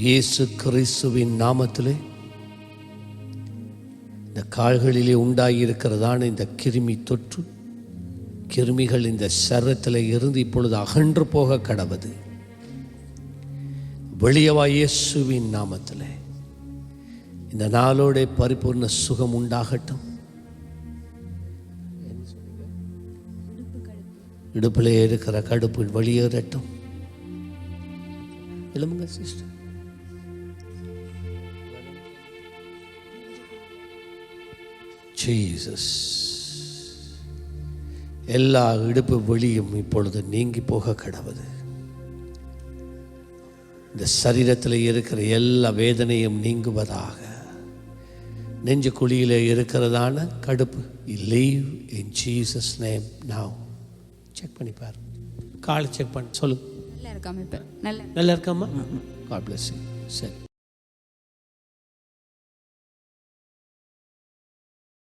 இயேசு கிறிஸ்துவின் நாமத்திலே இந்த கால்களிலே உண்டாகியிருக்கிறதான இந்த கிருமி தொற்று, கிருமிகள் இந்த சரத்தில் இருந்து இப்பொழுது அகன்று போக கடவது. வெளியவா இயேசுவின் நாமத்திலே இந்த நாளோட பரிபூர்ண சுகம் உண்டாகட்டும். இடுப்பிலே இருக்கிற கடுப்பு வெளியேறட்டும். எழுமுங்க சிஸ்டர். ஜீசஸ், எல்லா இடுப்பு வெளியும் இப்பொழுது நீங்கி போக கடவுது. இந்த சரீரத்தில் இருக்கிற எல்லா வேதனையும் நீங்குவதாக. நெஞ்சு குழியிலே இருக்கிறதான கடுப்பு leave in Jesus name now. Check பண்ணி பாரு, கால் செக் பண்ணி சொல்லு. நல்லா இருக்காம, இப்ப நல்லா நல்லா இருக்காமா? God bless you. சரி.